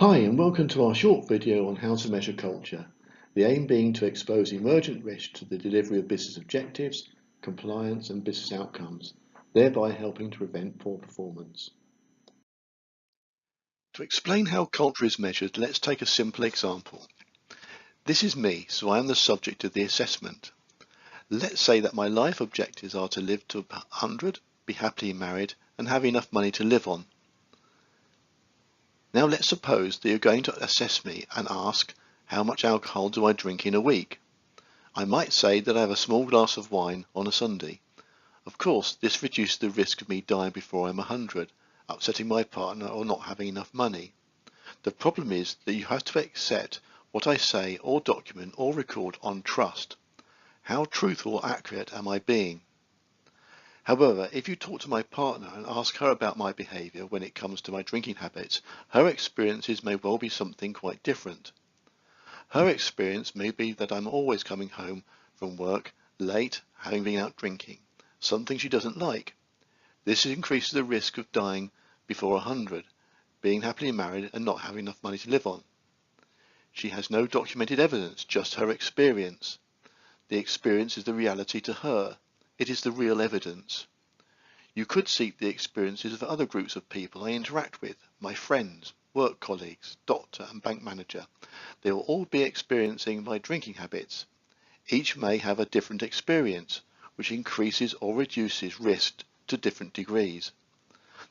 Hi and welcome to our short video on how to measure culture, the aim being to expose emergent risks to the delivery of business objectives, compliance and business outcomes, thereby helping to prevent poor performance. To explain how culture is measured, let's take a simple example. This is me, so I am the subject of the assessment. Let's say that my life objectives are to live to 100, be happily married and have enough money to live on. Now let's suppose that you're going to assess me and ask, how much alcohol do I drink in a week? I might say that I have a small glass of wine on a Sunday. Of course, this reduces the risk of me dying before I'm 100, upsetting my partner or not having enough money. The problem is that you have to accept what I say or document or record on trust. How truthful or accurate am I being? However, if you talk to my partner and ask her about my behaviour when it comes to my drinking habits, her experiences may well be something quite different. Her experience may be that I'm always coming home from work late, having been out drinking, something she doesn't like. This increases the risk of dying before 100, being happily married and not having enough money to live on. She has no documented evidence, just her experience. The experience is the reality to her. It is the real evidence. You could seek the experiences of other groups of people I interact with, my friends, work colleagues, doctor and bank manager. They will all be experiencing my drinking habits. Each may have a different experience, which increases or reduces risk to different degrees.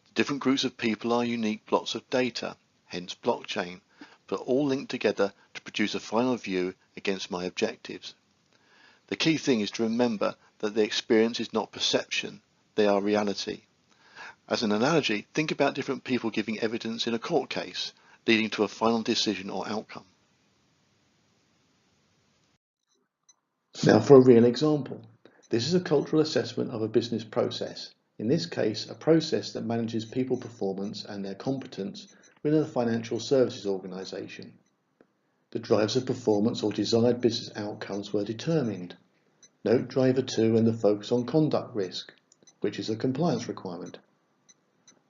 The different groups of people are unique blocks of data, hence blockchain, but all linked together to produce a final view against my objectives. The key thing is to remember that the experience is not perception, they are reality. As an analogy, think about different people giving evidence in a court case, leading to a final decision or outcome. Now for a real example. This is a cultural assessment of a business process. In this case, a process that manages people performance and their competence within a financial services organisation. The drivers of performance or desired business outcomes were determined. Note driver 2 and the focus on conduct risk, which is a compliance requirement.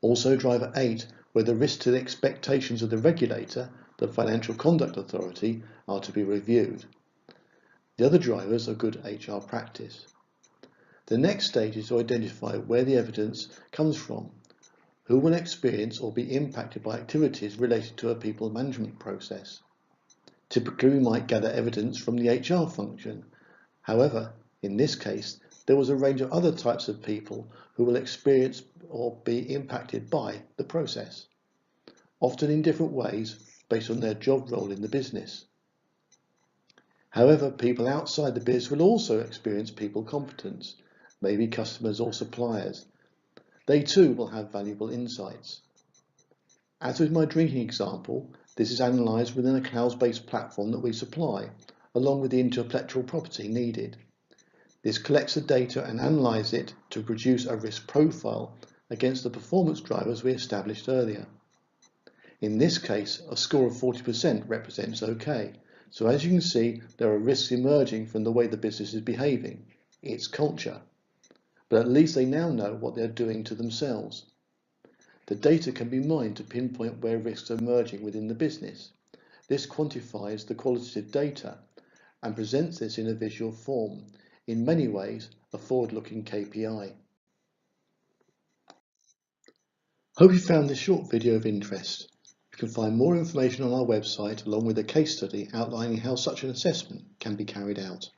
Also driver 8, where the risk to the expectations of the regulator, the Financial Conduct Authority, are to be reviewed. The other drivers are good HR practice. The next stage is to identify where the evidence comes from, who will experience or be impacted by activities related to a people management process. Typically, we might gather evidence from the HR function. However, in this case, there was a range of other types of people who will experience or be impacted by the process, often in different ways based on their job role in the business. However, people outside the business will also experience people competence, maybe customers or suppliers. They too will have valuable insights. As with my drinking example, this is analysed within a cloud-based platform that we supply, along with the intellectual property needed. This collects the data and analyses it to produce a risk profile against the performance drivers we established earlier. In this case, a score of 40% represents OK. So as you can see, there are risks emerging from the way the business is behaving. It's culture. But at least they now know what they're doing to themselves. The data can be mined to pinpoint where risks are emerging within the business. This quantifies the qualitative data and presents this in a visual form, in many ways a forward-looking KPI. Hope you found this short video of interest. You can find more information on our website along with a case study outlining how such an assessment can be carried out.